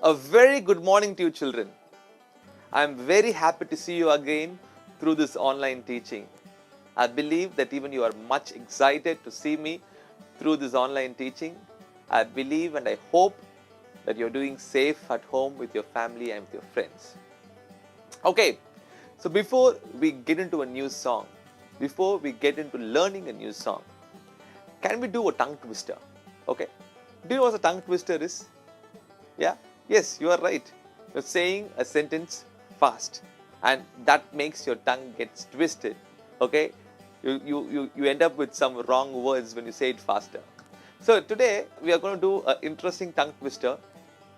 A very good morning to you, children. I am very happy to see you again through this online teaching. I believe that even you are much excited to see me through this online teaching. I believe and I hope that you're doing safe at home with your family and with your friends. Okay, so before we get into a new song, before we get into learning a new song, can we do a tongue twister? Okay, do you know what a tongue twister is? Yeah, yes, you are right. You're saying a sentence fast and that makes your tongue gets twisted. Okay, you end up with some wrong words when you say it faster. So today we are going to do an interesting tongue twister.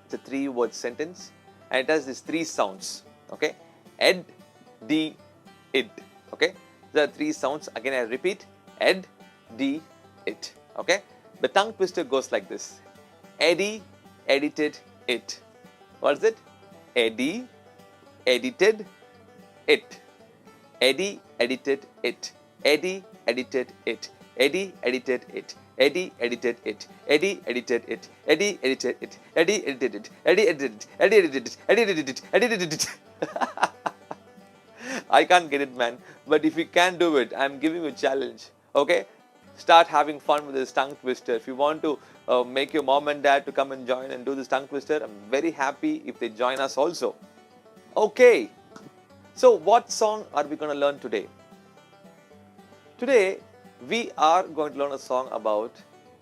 It's a 3-word sentence and it has these 3 sounds. Okay, ed, d, id. Okay, there are 3 sounds. Again, I repeat: ed, d, id. Okay, the tongue twister goes like this: Eddie edited it. What is it? Eddie edited it. Eddie edited it. Eddie edited it. Eddie edited it. Eddie edited it. Eddie edited it. Eddie edited it. Eddie edited it. Eddie edited it. Eddie edited it. Eddie edited it. Eddie edited it. I can't get it, man. But if you can do it, I'm giving you a challenge. Okay? Start having fun with this tongue twister. If you want to make your mom and dad to come and join and do this tongue twister, I'm very happy if they join us also. Okay. So what song are we going to learn today? Today, we are going to learn a song about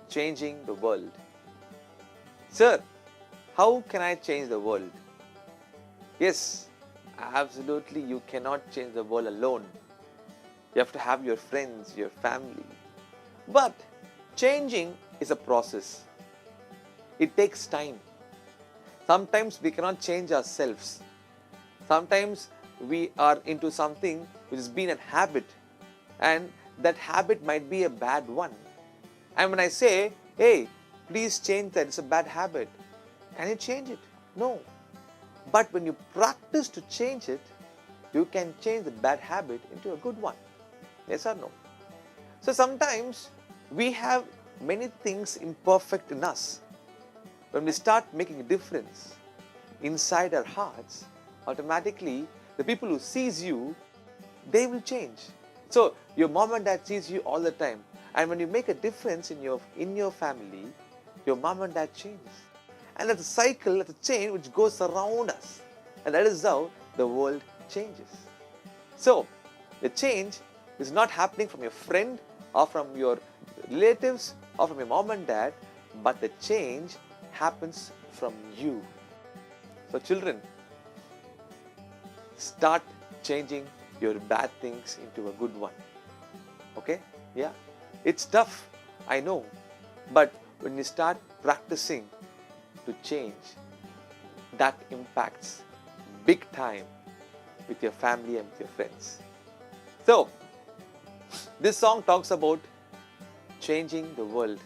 changing the world. Sir, how can I change the world? Yes, absolutely, you cannot change the world alone. You have to have your friends, your family. But changing is a process. It takes time. Sometimes we cannot change ourselves. Sometimes we are into something which has been a habit, and that habit might be a bad one. And when I say, hey, please change that, it's a bad habit, can you change it? No. But when you practice to change it, you can change the bad habit into a good one. Yes or no? So sometimes we have many things imperfect in us. When we start making a difference inside our hearts, automatically the people who sees you, they will change. So your mom and dad sees you all the time, and when you make a difference in your family, your mom and dad change. And that's a cycle, that's a chain which goes around us, and that is how the world changes. So the change is not happening from your friend or from your relatives or from your mom and dad, but the change happens from you. So children, start changing your bad things into a good one. Okay? Yeah. It's tough, I know. But when you start practicing to change, that impacts big time with your family and with your friends. So, this song talks about changing the world.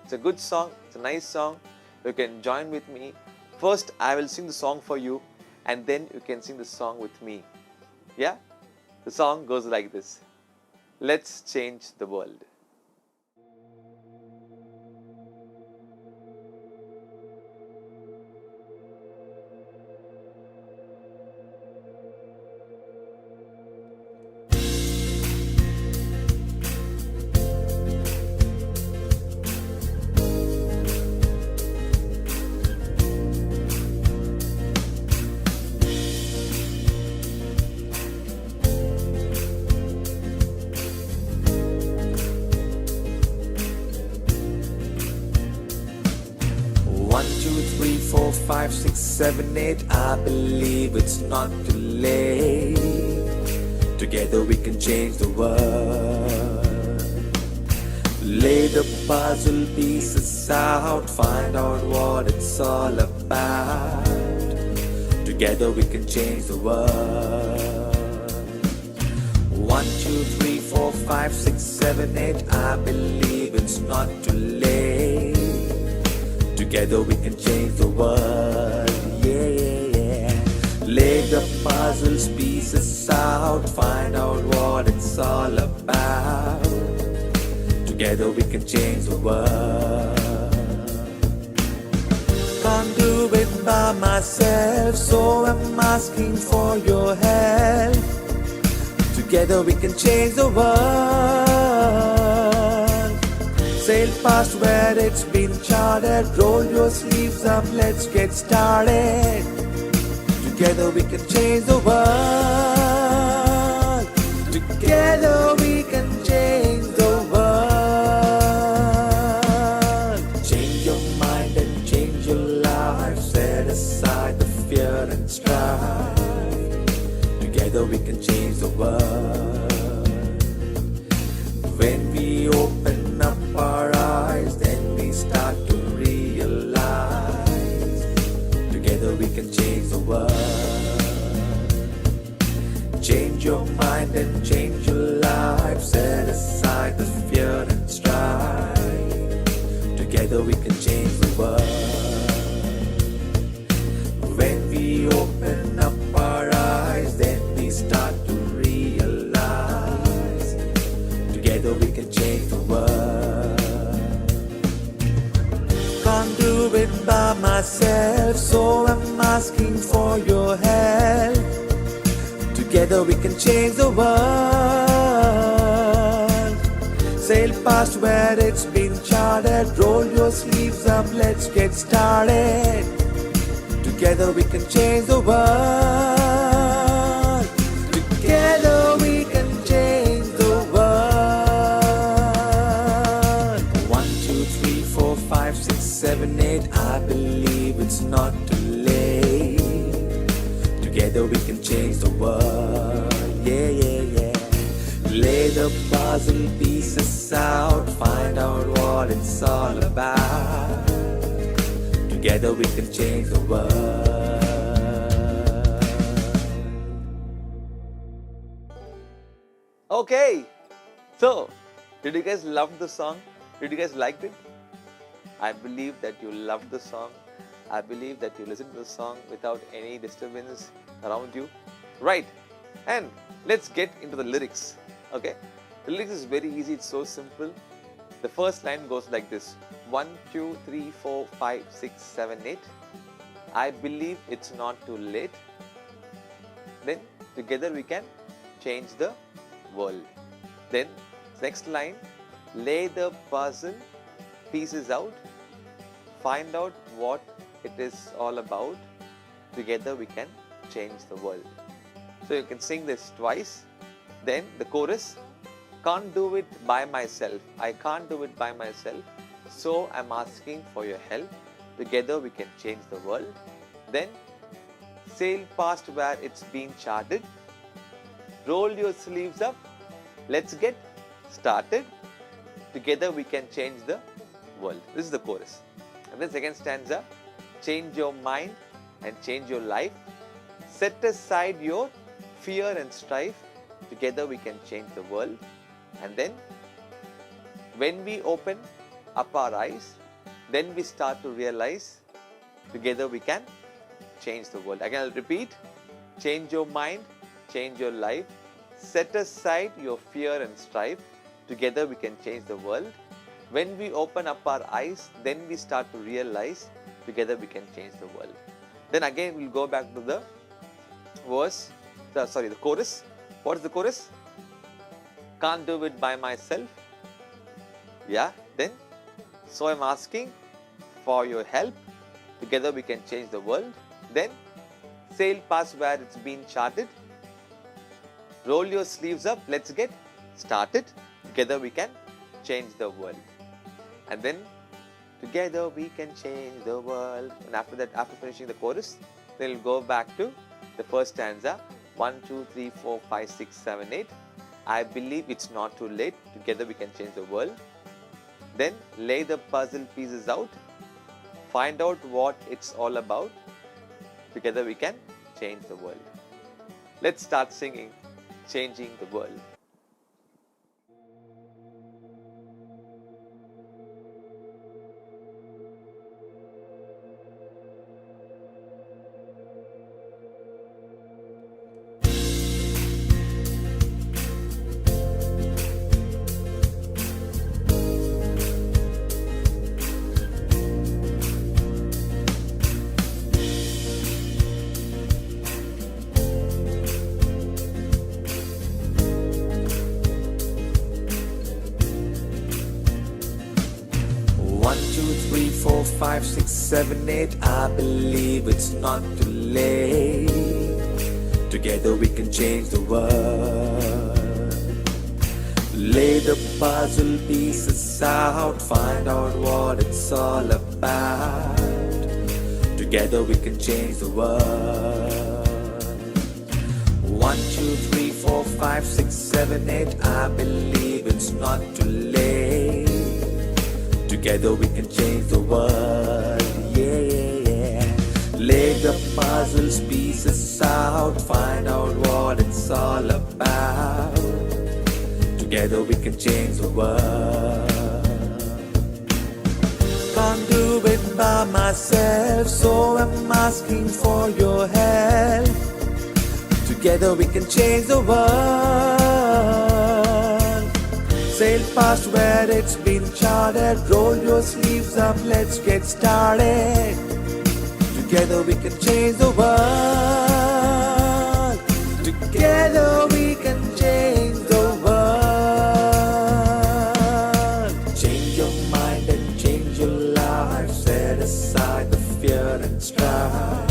It's a good song. It's a nice song. You can join with me. First, I will sing the song for you, and then you can sing the song with me. Yeah? The song goes like this: Let's change the world. One, two, three, four, five, 6, 7, 8. I believe it's not too late. Together we can change the world. Lay the puzzle pieces out, find out what it's all about. Together we can change the world. 1, 2, 3, 4, 5, 6, 7, 8. I believe it's not too late. Together we can change the world, yeah, yeah, yeah. Lay the puzzles pieces out, find out what it's all about. Together we can change the world. Can't do do it by myself, so I'm asking for your help. Together we can change the world. Sail past where it's been charted. Roll your sleeves up, let's get started. Together we can change the world. Together we can change the world. Change your mind and change your life. Set aside the fear and strife. Together we can change the world. When we open up our eyes, then we start to realize. Together we can change the world. Change your mind and change your life. Set aside the fear and strife. Together we can change the world. When we open up our eyes, then we start to realize. Together we can change the world. Can't do it by myself, so I'm asking for your help. Together we can change the world. Sail past where it's been charted. Roll your sleeves up, let's get started. Together we can change the world. Together we can change the world. 1, 2, 3, 4, 5, 6, 7, 8. I believe it's not too late. Together we can change the world. Yeah, yeah, yeah. Lay the puzzle pieces out. Find out what it's all about. Together we can change the world. Okay, so did you guys love the song? Did you guys like it? I believe that you loved the song. I believe that you listened to the song without any disturbance around you. Right, and let's get into the lyrics. Okay, the lyrics is very easy, it's so simple. The first line goes like this: 1, 2, 3, 4, 5, 6, 7, 8. I believe it's not too late. Then together we can change the world. Then next line: lay the puzzle pieces out. Find out what it is all about. Together we can change the world. So you can sing this twice. Then the chorus: can't do it by myself. I can't do it by myself. So I'm asking for your help. Together we can change the world. Then sail past where it's been charted. Roll your sleeves up. Let's get started. Together we can change the world. This is the chorus. And then second stanza: change your mind and change your life. Set aside your fear and strife. Together we can change the world. And then when we open up our eyes, then we start to realize. Together we can change the world. Again, I'll repeat: change your mind, change your life. Set aside your fear and strife. Together we can change the world. When we open up our eyes, then we start to realize. Together we can change the world. Then again we'll go back to the the chorus. What is the chorus? Can't do it by myself. Yeah, then so I'm asking for your help. Together we can change the world. Then sail past where it's been charted. Roll your sleeves up, let's get started. Together we can change the world. And then together we can change the world. And after that, after finishing the chorus, then we'll go back to the first stanza. 1, 2, 3, 4, 5, 6, 7, 8. I believe it's not too late. Together we can change the world. Then lay the puzzle pieces out. Find out what it's all about. Together we can change the world. Let's start singing Changing the World. 8. I believe it's not too late. Together we can change the world. Lay the puzzle pieces out, find out what it's all about. Together we can change the world. 1, 2, 3, 4, 5, 6, 7, 8. I believe it's not too late. Together we can change the world. Yeah, yeah, yeah. Lay the puzzles pieces out, find out what it's all about. Together we can change the world. Can't do it by myself, so I'm asking for your help. Together we can change the world. Sail past where it's been charted. Roll your sleeves up, let's get started. Together we can change the world. Together we can change the world. Change your mind and change your life. Set aside the fear and strife.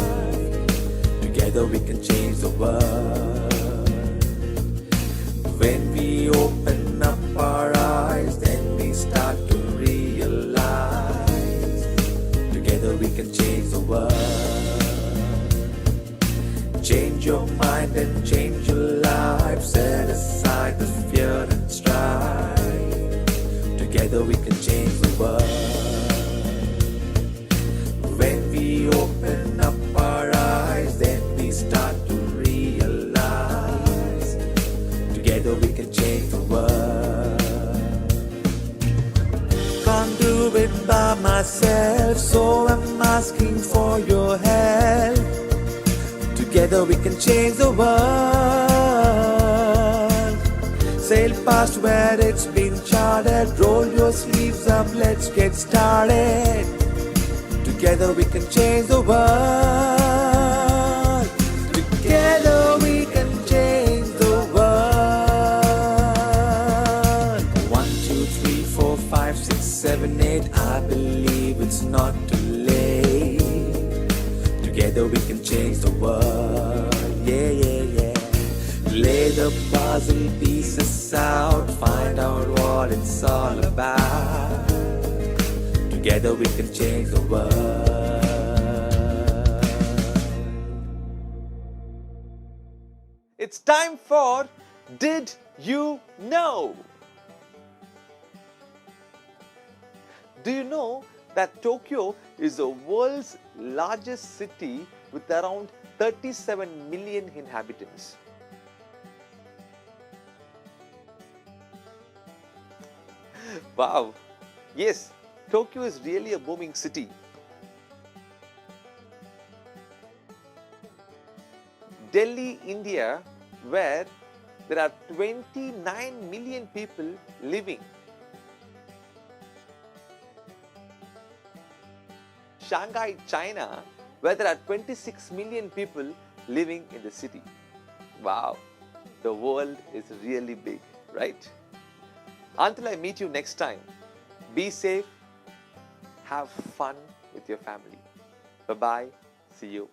Together we can change the world. When we open up our eyes, then we start to realize. Together we can change the world. Change your mind and change your life. Set aside the fear and strife. Together we can change the world. When we open up our eyes, then we start to realize. Together we can change the world. Can't do it by myself, so I'm asking for your help. Together we can change the world. Sail past where it's been charted. Roll your sleeves up, let's get started. Together we can change the world. Together we can change the world. 1, 2, 3, 4, 5, 6, 7, 8. I believe it's not too late. Together we can change the world. Yeah, yeah, yeah. Lay the puzzle pieces out, find out what it's all about. Together we can change the world. It's time for Did You Know? Do you know that Tokyo is the world's largest city with around 37 million inhabitants? Wow! Yes, Tokyo is really a booming city. Delhi, India, where there are 29 million people living. Shanghai, China, where there are 26 million people living in the city. Wow, the world is really big, right? Until I meet you next time, be safe, have fun with your family. Bye-bye, see you.